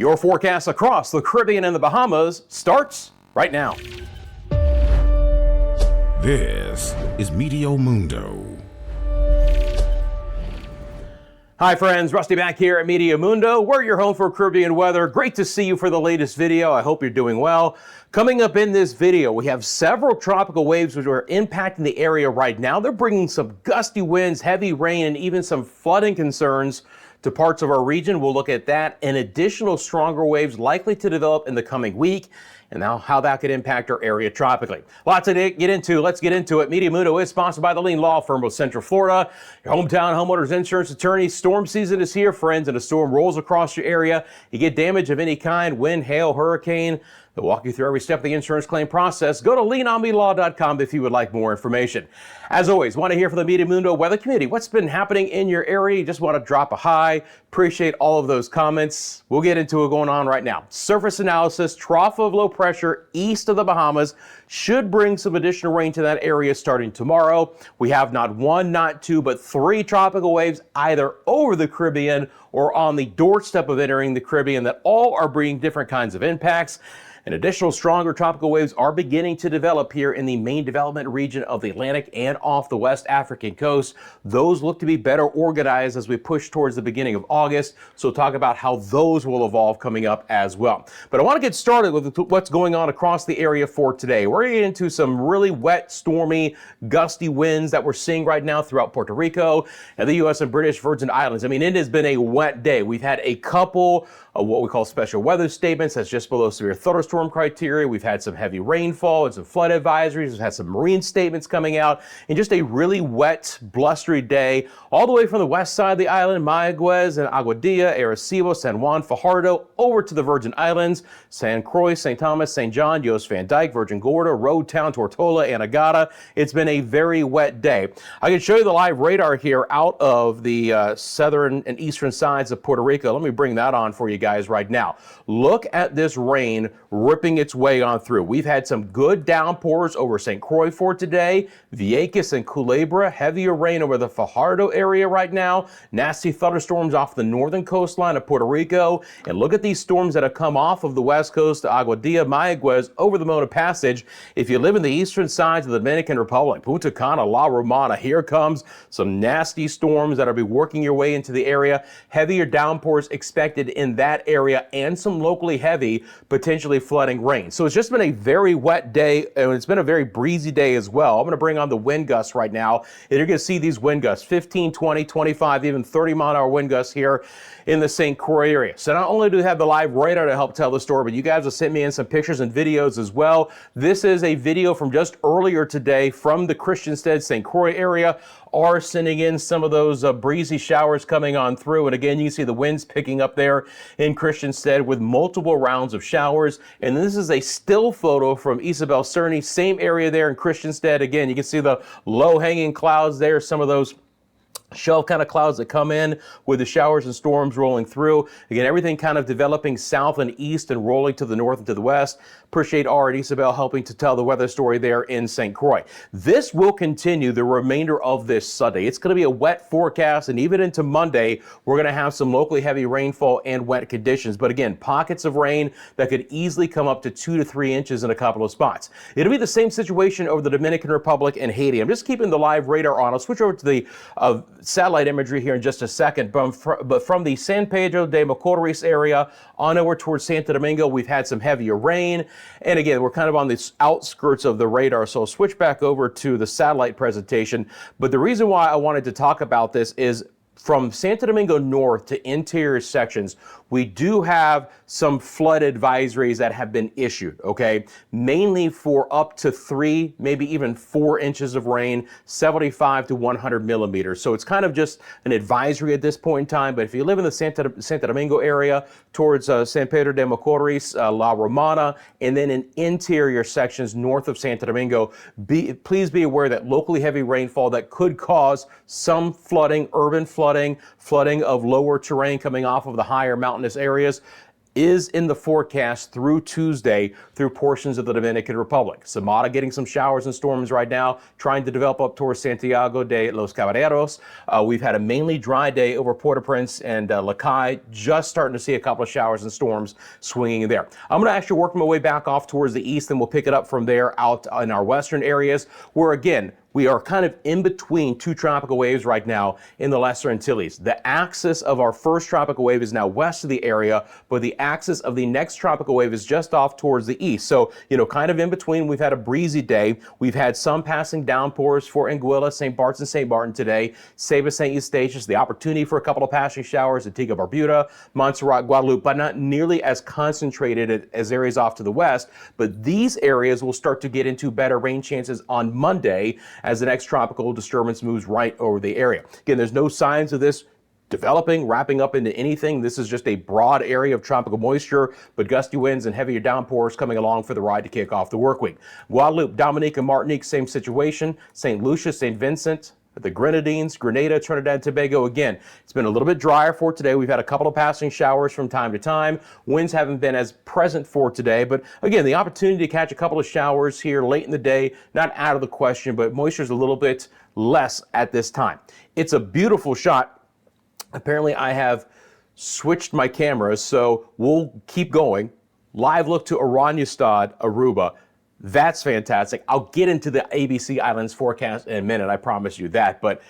Your forecast across the Caribbean and the Bahamas starts right now. This is Meteo Mundo. Hi friends, Rusty back here at Meteo Mundo. We're your home for Caribbean weather. Great to see you for the latest video. I hope you're doing well. Coming up in this video, we have several tropical waves which are impacting the area right now. They're bringing some gusty winds, heavy rain, and even some flooding concerns to parts of our region. We'll look at that and additional stronger waves likely to develop in the coming week, and now how that could impact our area tropically. Lots to get into. Let's get into it. Meteo Mundo is sponsored by the Lean Law Firm of Central Florida, your hometown homeowners insurance attorney. Storm season is here, friends, and a storm rolls across your area. You get damage of any kind, wind, hail, hurricane. They'll walk you through every step of the insurance claim process. Go to leanonmelaw.com if you would like more information. As always, want to hear from the Meteo Mundo Weather Committee. What's been happening in your area? You just want to drop a hi. Appreciate all of those comments. We'll get into it going on right now. Surface analysis, trough of low pressure east of the Bahamas should bring some additional rain to that area starting tomorrow. We have not one, not two, but three tropical waves either over the Caribbean or on the doorstep of entering the Caribbean that all are bringing different kinds of impacts. And additional stronger tropical waves are beginning to develop here in the main development region of the Atlantic and off the West African coast. Those look to be better organized as we push towards the beginning of August. So we'll talk about how those will evolve coming up as well. But I want to get started with what's going on across the area for today. We're getting into some really wet, stormy, gusty winds that we're seeing right now throughout Puerto Rico and the U.S. and British Virgin Islands. I mean, it has been a wet day. We've had a couple of what we call special weather statements. That's just below severe thunderstorm criteria. We've had some heavy rainfall and some flood advisories. We've had some marine statements coming out, and just a really wet, blustery day all the way from the west side of the island, Mayagüez and Aguadilla, Arecibo, San Juan, Fajardo, over to the Virgin Islands, San Croix, St. Thomas, St. John, Yos Van Dyke, Virgin Gorda, Road Town, Tortola, Anegada. It's been a very wet day. I can show you the live radar here out of the southern and eastern sides of Puerto Rico. Let me bring that on for you guys right now. Look at this rain ripping its way on through. We've had some good downpours over St. Croix for today, Vieques and Culebra, heavier rain over the Fajardo area right now, nasty thunderstorms off the northern coastline of Puerto Rico, and look at these storms that have come off of the west coast to Aguadilla, Mayagüez, over the Mona Passage. If you live in the eastern sides of the Dominican Republic, Punta Cana, La Romana, here comes some nasty storms that will be working your way into the area. Heavier downpours expected in that area and some locally heavy, potentially flooding rain. So it's just been a very wet day, and it's been a very breezy day as well. I'm going to bring on the wind gusts right now, and you're going to see these wind gusts, 15, 20, 25, even 30-mile-an-hour wind gusts here in the St. Croix area. So not only do we have the live radar to help tell the story, but you guys have sent me in some pictures and videos as well. This is a video from just earlier today from the Christiansted, St. Croix area. Are sending in some of those breezy showers coming on through. And again, you can see the winds picking up there in Christiansted with multiple rounds of showers. And this is a still photo from Isabel Cerny, same area there in Christiansted. Again, you can see the low-hanging clouds there, some of those shelf kind of clouds that come in with the showers and storms rolling through. Again, everything kind of developing south and east and rolling to the north and to the west. Appreciate Art and Isabel helping to tell the weather story there in St. Croix. This will continue the remainder of this Sunday. It's going to be a wet forecast, and even into Monday, we're going to have some locally heavy rainfall and wet conditions. But again, pockets of rain that could easily come up to 2 to 3 inches in a couple of spots. It'll be the same situation over the Dominican Republic and Haiti. I'm just keeping the live radar on. I'll switch over to the satellite imagery here in just a second, but from the San Pedro de Macorís area on over towards Santo Domingo, we've had some heavier rain. And again, we're kind of on the outskirts of the radar, so I'll switch back over to the satellite presentation. But the reason why I wanted to talk about this is from Santo Domingo north to interior sections, we do have some flood advisories that have been issued, okay? Mainly for up to 3, maybe even 4 inches of rain, 75 to 100 millimeters. So it's kind of just an advisory at this point in time. But if you live in the Santo Domingo area towards San Pedro de Macorís, La Romana, and then in interior sections north of Santo Domingo, please be aware that locally heavy rainfall that could cause some flooding, urban flooding of lower terrain coming off of the higher mountainous areas. is in the forecast through Tuesday through portions of the Dominican Republic. Samara getting some showers and storms right now, trying to develop up towards Santiago de los Caballeros. We've had a mainly dry day over Port-au-Prince and Lacai, just starting to see a couple of showers and storms swinging there. I'm going to actually work my way back off towards the east, and we'll pick it up from there out in our western areas, where again, we are kind of in between two tropical waves right now in the Lesser Antilles. The axis of our first tropical wave is now west of the area, but the axis of the next tropical wave is just off towards the east. So, kind of in between. We've had a breezy day. We've had some passing downpours for Anguilla, St. Bart's and St. Martin today. Ceiba, St. Eustatius, the opportunity for a couple of passing showers, Antigua, Barbuda, Montserrat, Guadalupe, but not nearly as concentrated as areas off to the west. But these areas will start to get into better rain chances on Monday as the next tropical disturbance moves right over the area. Again, there's no signs of this developing, wrapping up into anything. This is just a broad area of tropical moisture, but gusty winds and heavier downpours coming along for the ride to kick off the work week. Guadeloupe, Dominica, Martinique, same situation. St. Lucia, St. Vincent, the Grenadines, Grenada, Trinidad and Tobago. Again, it's been a little bit drier for today. We've had a couple of passing showers from time to time. Winds haven't been as present for today, but again, the opportunity to catch a couple of showers here late in the day, not out of the question, but moisture is a little bit less at this time. It's a beautiful shot. Apparently I have switched my cameras, so we'll keep going. Live look to Oranjestad, Aruba. That's fantastic. I'll get into the ABC Islands forecast in a minute, I promise you that. But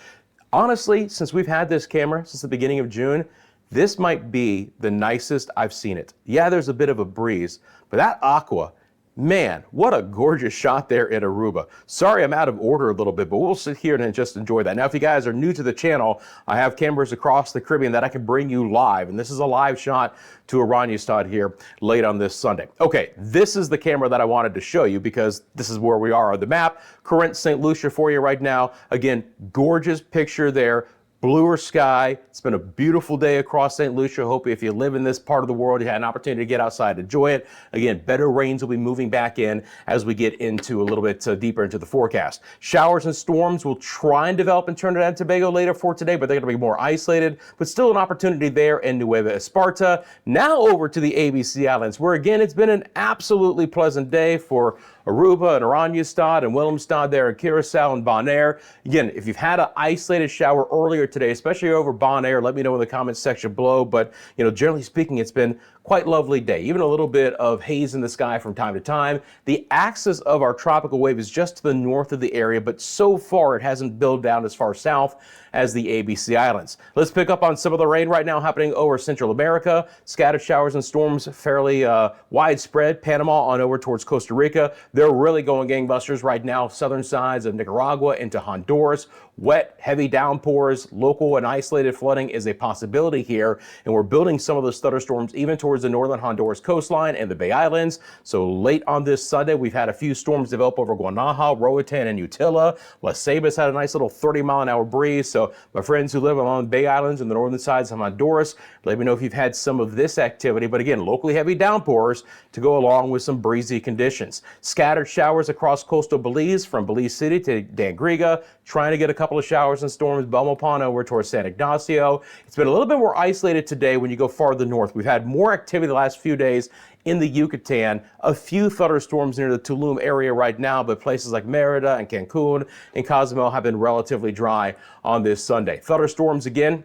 honestly, since we've had this camera since the beginning of June, this might be the nicest I've seen it. Yeah, there's a bit of a breeze, but that aqua, man, what a gorgeous shot there in Aruba. Sorry I'm out of order a little bit, but we'll sit here and just enjoy that. Now, if you guys are new to the channel, I have cameras across the Caribbean that I can bring you live, and this is a live shot to Oranjestad here late on this Sunday. Okay, this is the camera that I wanted to show you because this is where we are on the map. Current St. Lucia for you right now. Again, gorgeous picture there. Bluer sky. It's been a beautiful day across St. Lucia. Hope if you live in this part of the world, you had an opportunity to get outside and enjoy it. Again, better rains will be moving back in as we get into a little bit deeper into the forecast. Showers and storms will try and develop in Trinidad and Tobago later for today, but they're going to be more isolated, but still an opportunity there in Nueva Esparta. Now over to the ABC Islands, where again, it's been an absolutely pleasant day for Aruba and Oranjestad and Willemstad there in Curacao and Bonaire. Again, if you've had an isolated shower earlier today, especially over Bonaire, let me know in the comments section below. But, generally speaking, it's been quite lovely day. Even a little bit of haze in the sky from time to time. The axis of our tropical wave is just to the north of the area, but so far it hasn't built down as far south as the ABC Islands. Let's pick up on some of the rain right now happening over Central America. Scattered showers and storms fairly widespread. Panama on over towards Costa Rica. They're really going gangbusters right now. Southern sides of Nicaragua into Honduras. Wet, heavy downpours, local and isolated flooding is a possibility here, and we're building some of those thunderstorms even towards the northern Honduras coastline and the Bay Islands. So late on this Sunday, we've had a few storms develop over Guanaja, Roatan, and Utila. Las Ceibas had a nice little 30-mile-an-hour breeze. So my friends who live along the Bay Islands and the northern sides of Honduras, let me know if you've had some of this activity. But again, locally heavy downpours to go along with some breezy conditions. Scattered showers across coastal Belize from Belize City to Dangriga, trying to get a couple of showers and storms, Belmopan over towards San Ignacio. It's been a little bit more isolated today when you go farther north. We've had more activity the last few days in the Yucatan, a few thunderstorms near the Tulum area right now, but places like Merida and Cancun and Cozumel have been relatively dry on this Sunday. Thunderstorms again,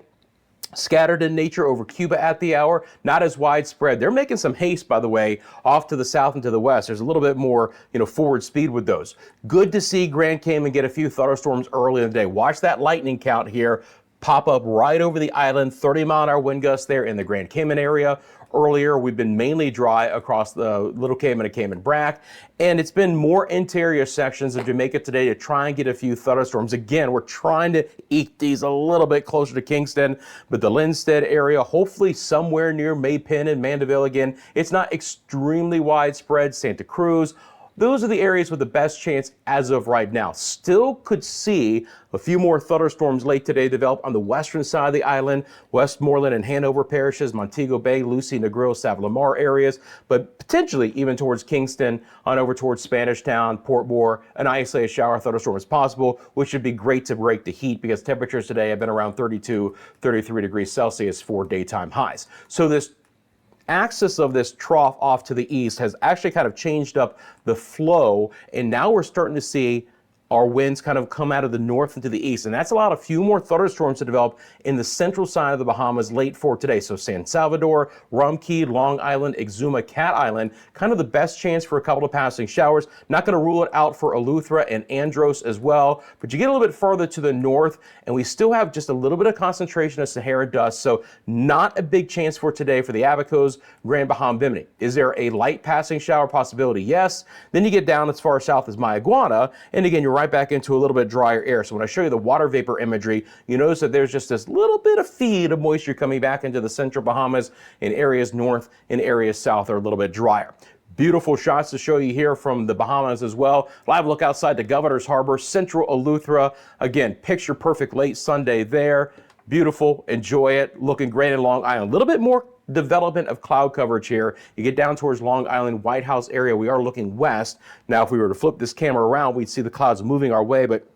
scattered in nature over Cuba at the hour, not as widespread. They're making some haste, by the way, off to the south and to the west. There's a little bit more, forward speed with those. Good to see Grand Cayman get a few thunderstorms early in the day. Watch that lightning count here pop up right over the island. 30-mile-an-hour wind gusts there in the Grand Cayman area. Earlier, we've been mainly dry across the Little Cayman and Cayman Brac, and it's been more interior sections of Jamaica today to try and get a few thunderstorms. Again, we're trying to eke these a little bit closer to Kingston, but the Linstead area, hopefully somewhere near Maypen and Mandeville again. It's not extremely widespread. Santa Cruz. Those are the areas with the best chance as of right now. Still could see a few more thunderstorms late today develop on the western side of the island, Westmoreland and Hanover parishes, Montego Bay, Lucy, Negril, Savlamar areas, but potentially even towards Kingston, on over towards Spanish Town, Port Moore. An isolated shower thunderstorm is possible, which would be great to break the heat because temperatures today have been around 32, 33 degrees Celsius for daytime highs. So this axis of this trough off to the east has actually kind of changed up the flow, and now we're starting to see our winds kind of come out of the north into the east, and that's allowed a few more thunderstorms to develop in the central side of the Bahamas late for today. So San Salvador, Rum Cay, Long Island, Exuma, Cat Island, kind of the best chance for a couple of passing showers. Not going to rule it out for Eleuthera and Andros as well, but you get a little bit further to the north, and we still have just a little bit of concentration of Sahara dust, so not a big chance for today for the Abacos, Grand Baham, Bimini. Is there a light passing shower possibility? Yes. Then you get down as far south as Mayaguana, and again, you're right back into a little bit drier air. So when I show you the water vapor imagery, you notice that there's just this little bit of feed of moisture coming back into the central Bahamas, and areas north and areas south are a little bit drier. Beautiful shots to show you here from the Bahamas as well. Live look outside the Governor's Harbor, central Eleuthera. Again, picture perfect late Sunday there. Beautiful, enjoy it. Looking great in Long Island. A little bit more development of cloud coverage here. You get down towards Long Island, White House area, we are looking west. Now, if we were to flip this camera around, we'd see the clouds moving our way, but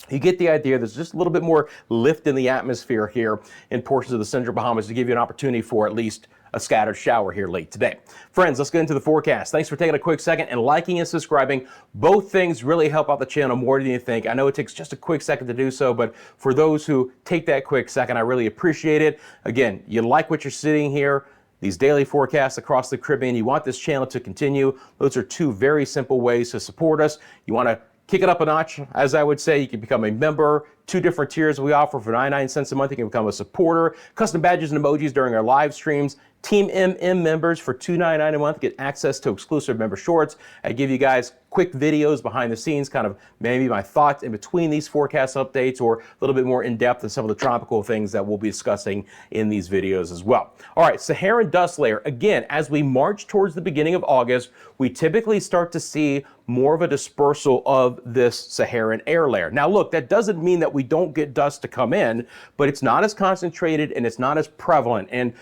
you get the idea. There's just a little bit more lift in the atmosphere here in portions of the central Bahamas to give you an opportunity for at least a scattered shower here late today. Friends, let's get into the forecast. Thanks for taking a quick second and liking and subscribing. Both things really help out the channel more than you think. I know it takes just a quick second to do so, but for those who take that quick second, I really appreciate it. Again, you like what you're seeing here, these daily forecasts across the Caribbean, you want this channel to continue. Those are two very simple ways to support us. You want to kick it up a notch, as I would say, you can become a member. 2 different tiers we offer for 99 cents a month. You can become a supporter. Custom badges and emojis during our live streams. Team MM members for $2.99 a month get access to exclusive member shorts. I give you guys quick videos behind the scenes, kind of maybe my thoughts in between these forecast updates, or a little bit more in depth in some of the tropical things that we'll be discussing in these videos as well. All right, Saharan dust layer. Again, as we march towards the beginning of August, we typically start to see more of a dispersal of this Saharan air layer. Now look, that doesn't mean that we don't get dust to come in, but it's not as concentrated and it's not as prevalent. And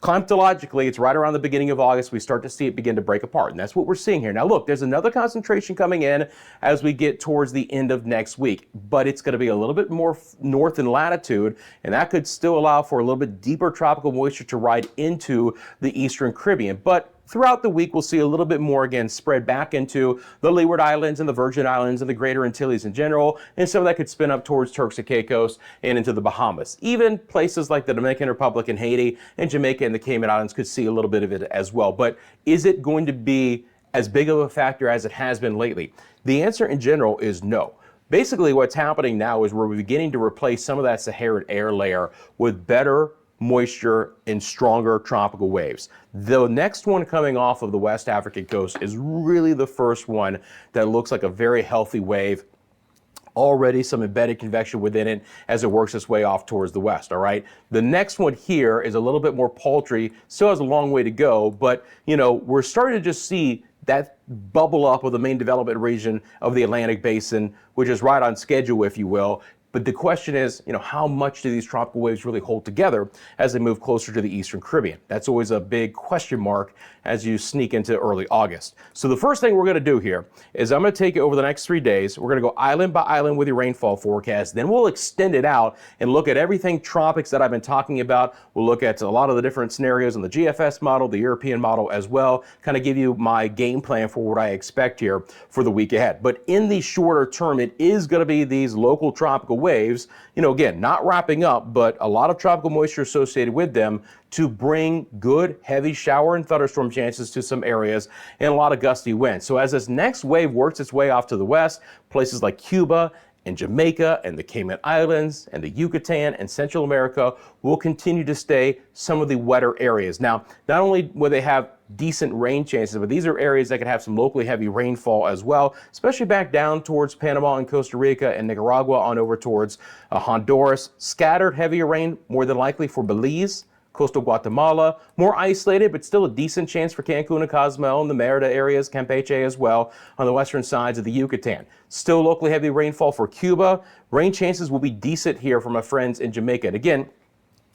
climatologically, it's right around the beginning of August, we start to see it begin to break apart, and that's what we're seeing here. Now look, there's another concentration coming in as we get towards the end of next week, but it's going to be a little bit more north in latitude, and that could still allow for a little bit deeper tropical moisture to ride into the eastern Caribbean. But throughout the week, we'll see a little bit more, again, spread back into the Leeward Islands and the Virgin Islands and the Greater Antilles in general, and some of that could spin up towards Turks and Caicos and into the Bahamas. Even places like the Dominican Republic and Haiti and Jamaica and the Cayman Islands could see a little bit of it as well. But is it going to be as big of a factor as it has been lately? The answer in general is no. Basically, what's happening now is we're beginning to replace some of that Saharan air layer with better moisture and stronger tropical waves. The next one coming off of the West African coast is really the first one that looks like a very healthy wave. Already some embedded convection within it as it works its way off towards the west, all right? The next one here is a little bit more paltry, still has a long way to go, but you know, we're starting to just see that bubble up of the main development region of the Atlantic Basin, which is right on schedule, if you will. But the question is, you know, how much do these tropical waves really hold together as they move closer to the eastern Caribbean? That's always a big question mark as you sneak into early August. So the first thing we're going to do here is I'm going to take it over the next 3 days. We're going to go island by island with your rainfall forecast. Then we'll extend it out and look at everything tropics that I've been talking about. We'll look at a lot of the different scenarios in the GFS model, the European model as well, kind of give you my game plan for what I expect here for the week ahead. But in the shorter term, it is going to be these local tropical waves, you know, again, not wrapping up, but a lot of tropical moisture associated with them to bring good heavy shower and thunderstorm chances to some areas and a lot of gusty winds. So as this next wave works its way off to the west, places like Cuba and Jamaica and the Cayman Islands and the Yucatan and Central America will continue to stay some of the wetter areas. Now, not only will they have decent rain chances, but these are areas that could have some locally heavy rainfall as well, especially back down towards Panama and Costa Rica and Nicaragua on over towards Honduras. Scattered heavier rain, more than likely for Belize, coastal Guatemala, more isolated, but still a decent chance for Cancun and Cozumel and the Merida areas, Campeche as well, on the western sides of the Yucatan. Still locally heavy rainfall for Cuba. Rain chances will be decent here for my friends in Jamaica. And again,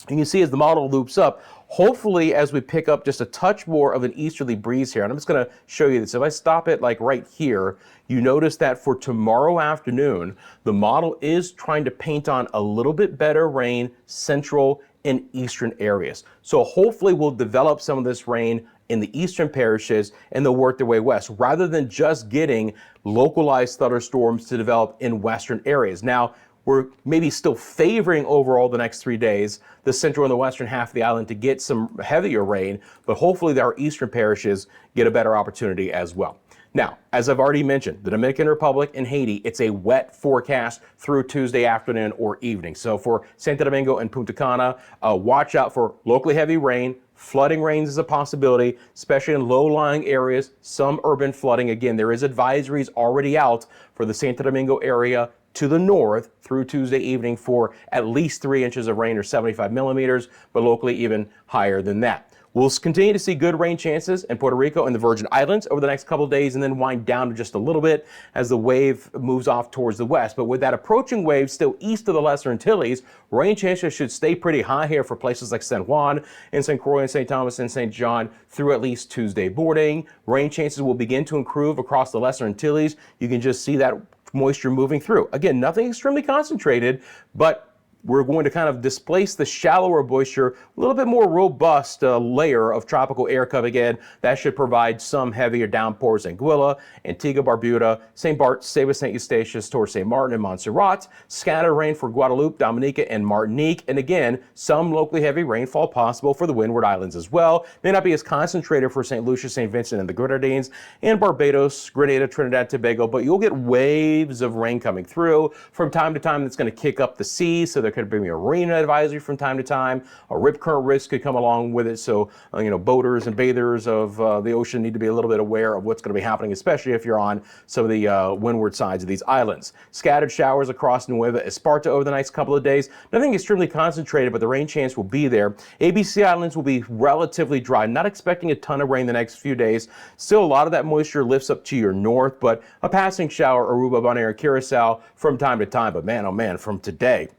you can see as the model loops up, hopefully as we pick up just a touch more of an easterly breeze here, and I'm just going to show you this. If I stop it like right here, you notice that for tomorrow afternoon, the model is trying to paint on a little bit better rain central in eastern areas. So hopefully we'll develop some of this rain in the eastern parishes and they'll work their way west rather than just getting localized thunderstorms to develop in western areas. Now, we're maybe still favoring overall the next 3 days the central and the western half of the island to get some heavier rain, but hopefully our eastern parishes get a better opportunity as well. Now, as I've already mentioned, the Dominican Republic and Haiti, it's a wet forecast through Tuesday afternoon or evening. So for Santo Domingo and Punta Cana, watch out for locally heavy rain. Flooding rains is a possibility, especially in low-lying areas, some urban flooding. Again, there is advisories already out for the Santo Domingo area to the north through Tuesday evening for at least 3 inches of rain or 75 millimeters, but locally even higher than that. We'll continue to see good rain chances in Puerto Rico and the Virgin Islands over the next couple of days and then wind down to just a little bit as the wave moves off towards the west. But with that approaching wave still east of the Lesser Antilles, rain chances should stay pretty high here for places like San Juan and St. Croix and St. Thomas and St. John through at least Tuesday morning. Rain chances will begin to improve across the Lesser Antilles. You can just see that moisture moving through. Again, nothing extremely concentrated, but we're going to kind of displace the shallower moisture, a little bit more robust layer of tropical air coming in. That should provide some heavier downpours in Anguilla, Antigua, Barbuda, St. Bart's, Save St. Eustatius, towards St. Martin and Montserrat. Scattered rain for Guadeloupe, Dominica, and Martinique. And again, some locally heavy rainfall possible for the Windward Islands as well. May not be as concentrated for St. Lucia, St. Vincent, and the Grenadines, and Barbados, Grenada, Trinidad, Tobago, but you'll get waves of rain coming through. From time to time, that's going to kick up the sea, so there could be a marine advisory from time to time. A rip current risk could come along with it, so boaters and bathers of the ocean need to be a little bit aware of what's going to be happening, especially if you're on some of the windward sides of these islands. Scattered showers across Nueva Esparta over the next couple of days. Nothing extremely concentrated, but the rain chance will be there. ABC Islands will be relatively dry. Not expecting a ton of rain the next few days. Still, a lot of that moisture lifts up to your north, but a passing shower, Aruba, Bonaire, Curacao from time to time. But man, oh man, from today,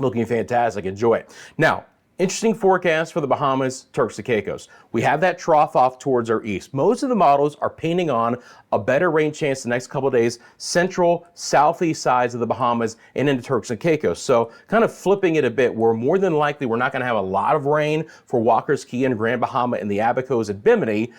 looking fantastic. Enjoy it. Now, interesting forecast for the Bahamas, Turks and Caicos. We have that trough off towards our east. Most of the models are painting on a better rain chance the next couple of days, central, southeast sides of the Bahamas and into Turks and Caicos. So kind of flipping it a bit, we're more than likely, we're not going to have a lot of rain for Walker's Key and Grand Bahama and the Abacos and Bimini.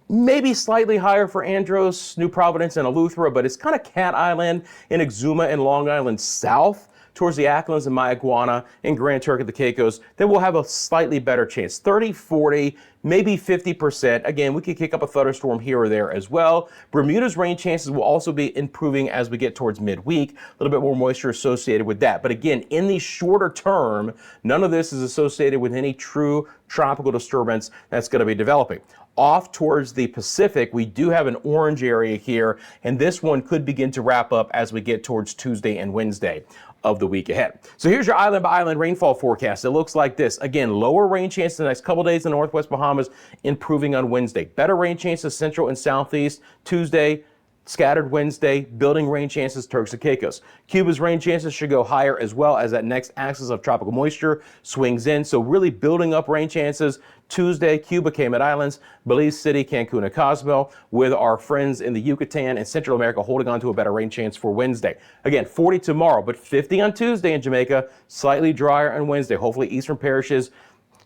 Maybe slightly higher for Andros, New Providence, and Eleuthera, but it's kind of Cat Island in Exuma and Long Island south towards the Acklins and Mayaguana and Grand Turk at the Caicos, then we'll have a slightly better chance. 30, 40, maybe 50%. Again, we could kick up a thunderstorm here or there as well. Bermuda's rain chances will also be improving as we get towards midweek. A little bit more moisture associated with that. But again, in the shorter term, none of this is associated with any true tropical disturbance that's going to be developing. Off towards the Pacific, we do have an orange area here, and this one could begin to wrap up as we get towards Tuesday and Wednesday of the week ahead. So here's your island by island rainfall forecast. It looks like this. Again, lower rain chances the next couple days in the Northwest Bahamas, improving on Wednesday. Better rain chances central and southeast Tuesday. Scattered Wednesday, building rain chances, Turks and Caicos. Cuba's rain chances should go higher as well as that next axis of tropical moisture swings in. So really building up rain chances Tuesday, Cuba, Cayman Islands, Belize City, Cancun, and Cozumel, with our friends in the Yucatan and Central America holding on to a better rain chance for Wednesday. Again, 40 tomorrow, but 50 on Tuesday in Jamaica, slightly drier on Wednesday. Hopefully eastern parishes,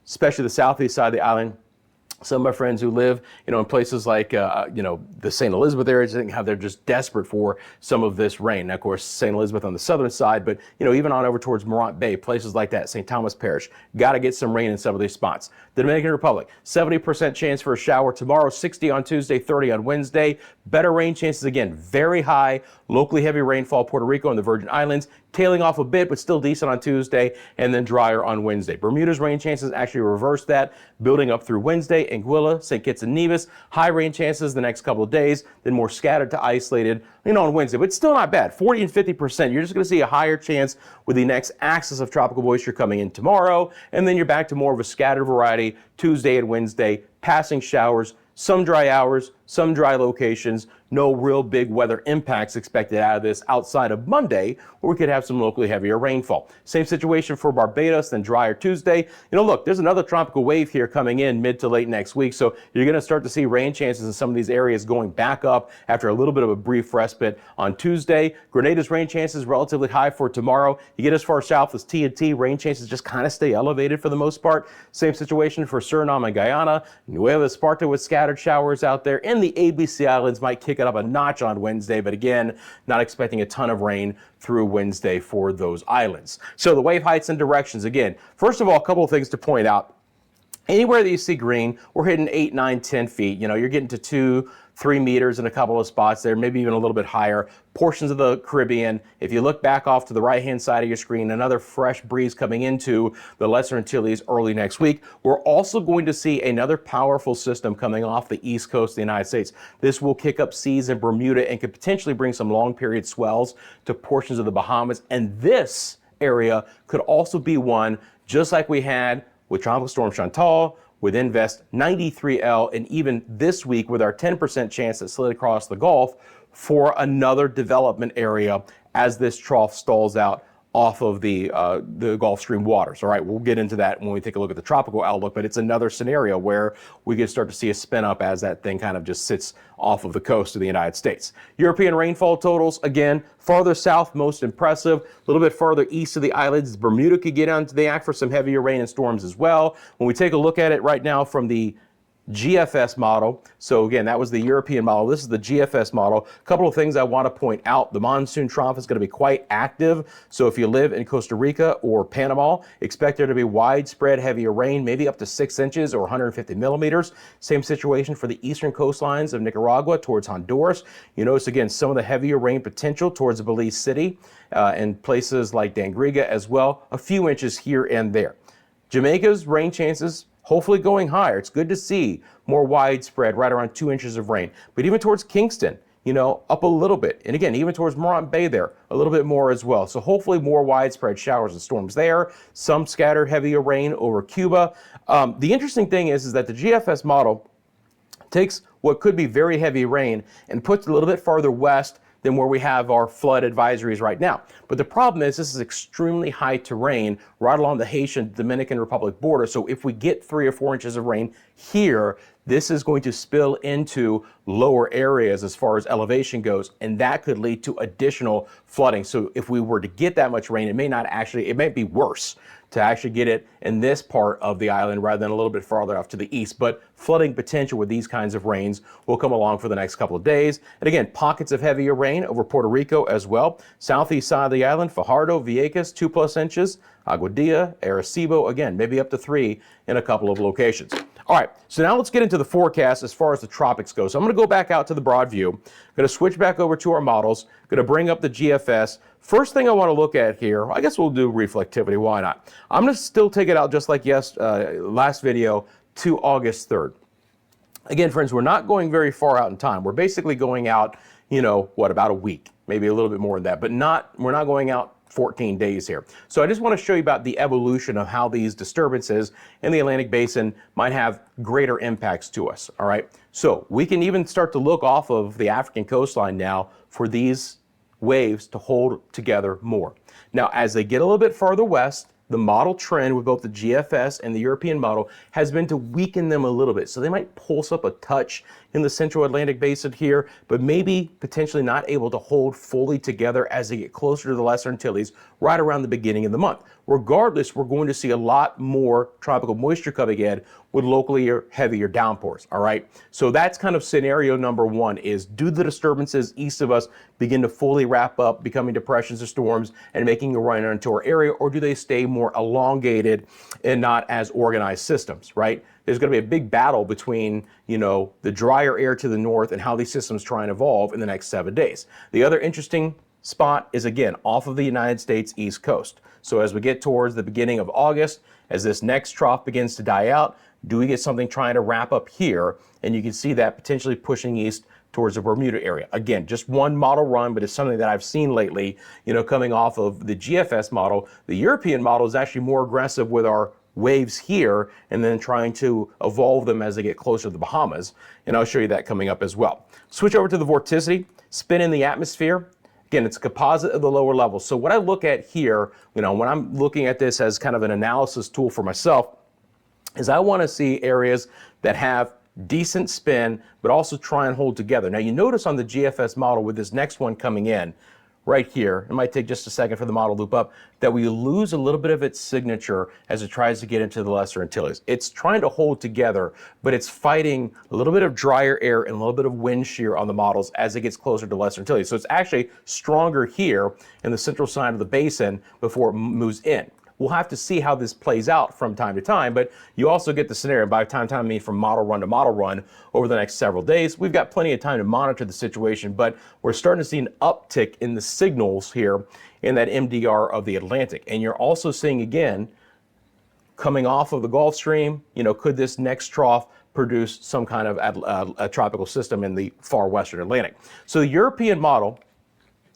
especially the southeast side of the island, some of my friends who live, in places like, the St. Elizabeth area, I think how they're just desperate for some of this rain. Now, of course, St. Elizabeth on the southern side, but, even on over towards Morant Bay, places like that, St. Thomas Parish, got to get some rain in some of these spots. The Dominican Republic, 70% chance for a shower tomorrow, 60 on Tuesday, 30 on Wednesday. Better rain chances again, very high, locally heavy rainfall, Puerto Rico and the Virgin Islands, tailing off a bit, but still decent on Tuesday, and then drier on Wednesday. Bermuda's rain chances actually reverse that, building up through Wednesday. Anguilla, St. Kitts and Nevis, high rain chances the next couple of days, then more scattered to isolated, on Wednesday, but still not bad. 40 and 50%. You're just going to see a higher chance with the next axis of tropical moisture coming in tomorrow, and then you're back to more of a scattered variety Tuesday and Wednesday, passing showers, some dry hours, some dry locations, no real big weather impacts expected out of this outside of Monday, where we could have some locally heavier rainfall. Same situation for Barbados, then drier Tuesday. Look, there's another tropical wave here coming in mid to late next week, so you're going to start to see rain chances in some of these areas going back up after a little bit of a brief respite on Tuesday. Grenada's rain chances relatively high for tomorrow. You get as far south as T&T, rain chances just kind of stay elevated for the most part. Same situation for Suriname and Guyana. Nueva Esparta with scattered showers out there, and the ABC Islands might kick it up a notch on Wednesday, but again, not expecting a ton of rain through Wednesday for those islands. So the wave heights and directions, again, first of all, a couple of things to point out. Anywhere that you see green, we're hitting 8, 9, 10 feet. You're getting to 2, 3 meters in a couple of spots there, maybe even a little bit higher. Portions of the Caribbean, if you look back off to the right-hand side of your screen, another fresh breeze coming into the Lesser Antilles early next week. We're also going to see another powerful system coming off the east coast of the United States. This will kick up seas in Bermuda and could potentially bring some long-period swells to portions of the Bahamas. And this area could also be one, just like we had with Tropical Storm Chantal, with Invest 93L, and even this week with our 10% chance that slid across the Gulf for another development area as this trough stalls out off of the Gulf Stream waters. All right, we'll get into that when we take a look at the tropical outlook, but it's another scenario where we could start to see a spin up as that thing kind of just sits off of the coast of the United States. European rainfall totals, again, farther south, most impressive. A little bit farther east of the islands, Bermuda could get onto the act for some heavier rain and storms as well. When we take a look at it right now from the GFS model. So again, that was the European model. This is the GFS model. A couple of things I want to point out. The monsoon trough is going to be quite active. So if you live in Costa Rica or Panama, expect there to be widespread heavier rain, maybe up to 6 inches or 150 millimeters. Same situation for the eastern coastlines of Nicaragua towards Honduras. You notice again some of the heavier rain potential towards Belize City and places like Dangriga as well. A few inches here and there. Jamaica's rain chances hopefully going higher. It's good to see more widespread, right around 2 inches of rain. But even towards Kingston, up a little bit. And again, even towards Morant Bay there, a little bit more as well. So hopefully more widespread showers and storms there. Some scattered heavier rain over Cuba. The interesting thing is that the GFS model takes what could be very heavy rain and puts it a little bit farther west than where we have our flood advisories right now. But the problem is this is extremely high terrain right along the Haitian-Dominican Republic border. So if we get 3 or 4 inches of rain here, this is going to spill into lower areas as far as elevation goes, and that could lead to additional flooding. So if we were to get that much rain, it might be worse to actually get it in this part of the island rather than a little bit farther off to the east. But flooding potential with these kinds of rains will come along for the next couple of days. And again, pockets of heavier rain over Puerto Rico as well. Southeast side of the island, Fajardo, Vieques, 2+ inches. Aguadilla, Arecibo, again, maybe up to 3 in a couple of locations. All right, so now let's get into the forecast as far as the tropics go. So I'm going to go back out to the broad view. I'm going to switch back over to our models. Going to bring up the GFS. First thing I want to look at here, I guess we'll do reflectivity. Why not? I'm going to still take it out just like last video to August 3rd. Again, friends, we're not going very far out in time. We're basically going out, about a week, maybe a little bit more than that, but we're not going out 14 days here. So I just want to show you about the evolution of how these disturbances in the Atlantic Basin might have greater impacts to us. All right. So we can even start to look off of the African coastline now for these waves to hold together more. Now, as they get a little bit farther west, the model trend with both the GFS and the European model has been to weaken them a little bit. So they might pulse up a touch in the central Atlantic Basin here, but maybe potentially not able to hold fully together as they get closer to the Lesser Antilles right around the beginning of the month. Regardless, we're going to see a lot more tropical moisture coming in with locally heavier downpours, all right? So that's kind of scenario number one is, do the disturbances east of us begin to fully wrap up, becoming depressions or storms and making a run into our area, or do they stay more elongated and not as organized systems, right? There's going to be a big battle between, the drier air to the north and how these systems try and evolve in the next 7 days. The other interesting spot is, again, off of the United States East Coast. So as we get towards the beginning of August, as this next trough begins to die out, do we get something trying to wrap up here? And you can see that potentially pushing east towards the Bermuda area. Again, just one model run, but it's something that I've seen lately, coming off of the GFS model. The European model is actually more aggressive with our waves here and then trying to evolve them as they get closer to the Bahamas. And I'll show you that coming up as well. Switch over to the vorticity, spin in the atmosphere. Again, it's a composite of the lower levels. So what I look at here, when I'm looking at this as kind of an analysis tool for myself, is I want to see areas that have decent spin, but also try and hold together. Now you notice on the GFS model with this next one coming in, right here, it might take just a second for the model to loop up, that we lose a little bit of its signature as it tries to get into the Lesser Antilles. It's trying to hold together, but it's fighting a little bit of drier air and a little bit of wind shear on the models as it gets closer to Lesser Antilles. So it's actually stronger here in the central side of the basin before it moves in. We'll have to see how this plays out from time to time, but you also get the scenario. By time I mean from model run to model run over the next several days. We've got plenty of time to monitor the situation, but we're starting to see an uptick in the signals here in that MDR of the Atlantic. And you're also seeing, again, coming off of the Gulf Stream, could this next trough produce some kind of a tropical system in the far western Atlantic? So the European model,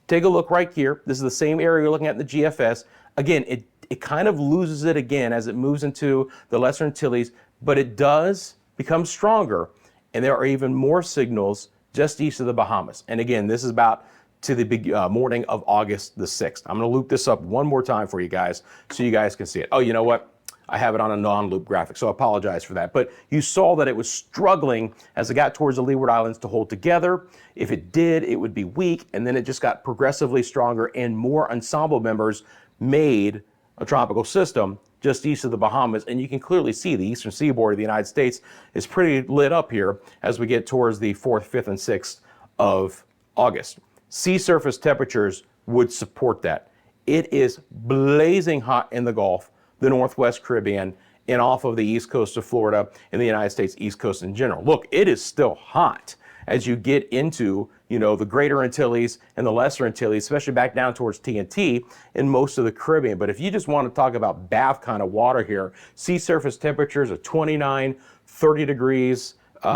take a look right here. This is the same area you're looking at in the GFS. Again, it kind of loses it again as it moves into the Lesser Antilles, but it does become stronger, and there are even more signals just east of the Bahamas. And again, this is about to the morning of August the 6th. I'm going to loop this up one more time for you guys so you guys can see it. Oh, you know what? I have it on a non-loop graphic, so I apologize for that. But you saw that it was struggling as it got towards the Leeward Islands to hold together. If it did, it would be weak, and then it just got progressively stronger, and more ensemble members made a tropical system just east of the Bahamas. And you can clearly see the eastern seaboard of the United States is pretty lit up here as we get towards the 4th, 5th, and 6th of August. Sea surface temperatures would support that. It is blazing hot in the Gulf, the Northwest Caribbean, and off of the east coast of Florida and the United States East Coast in general. Look, it is still hot as you get into, the Greater Antilles and the Lesser Antilles, especially back down towards TNT and most of the Caribbean. But if you just want to talk about bath kind of water here, sea surface temperatures are 29, 30 degrees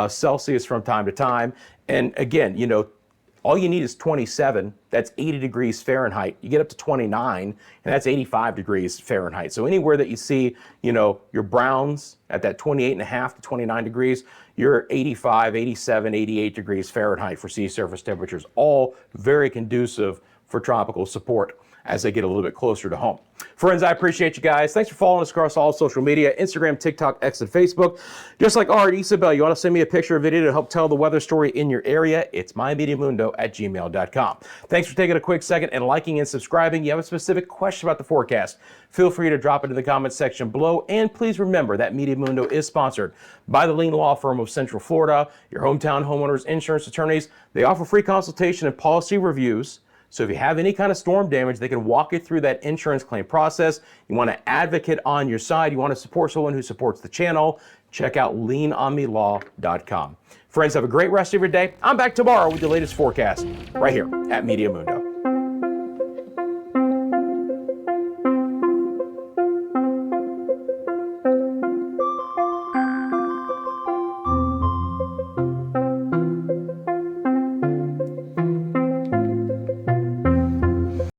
Celsius from time to time. And again, all you need is 27. That's 80 degrees Fahrenheit. You get up to 29, and that's 85 degrees Fahrenheit. So anywhere that you see, your browns at that 28.5 to 29 degrees, you're 85, 87, 88 degrees Fahrenheit for sea surface temperatures, all very conducive for tropical support as they get a little bit closer to home. Friends, I appreciate you guys. Thanks for following us across all social media, Instagram, TikTok, X, and Facebook. Just like Art, Isabel, you want to send me a picture or video to help tell the weather story in your area? It's myMediaMundo@gmail.com. Thanks for taking a quick second and liking and subscribing. You have a specific question about the forecast, feel free to drop it in the comments section below. And please remember that Media Mundo is sponsored by the Lean Law Firm of Central Florida, your hometown homeowners insurance attorneys. They offer free consultation and policy reviews. So if you have any kind of storm damage, they can walk you through that insurance claim process. You want to advocate on your side. You want to support someone who supports the channel. Check out leanonmelaw.com. Friends, have a great rest of your day. I'm back tomorrow with the latest forecast right here at Media Mundo.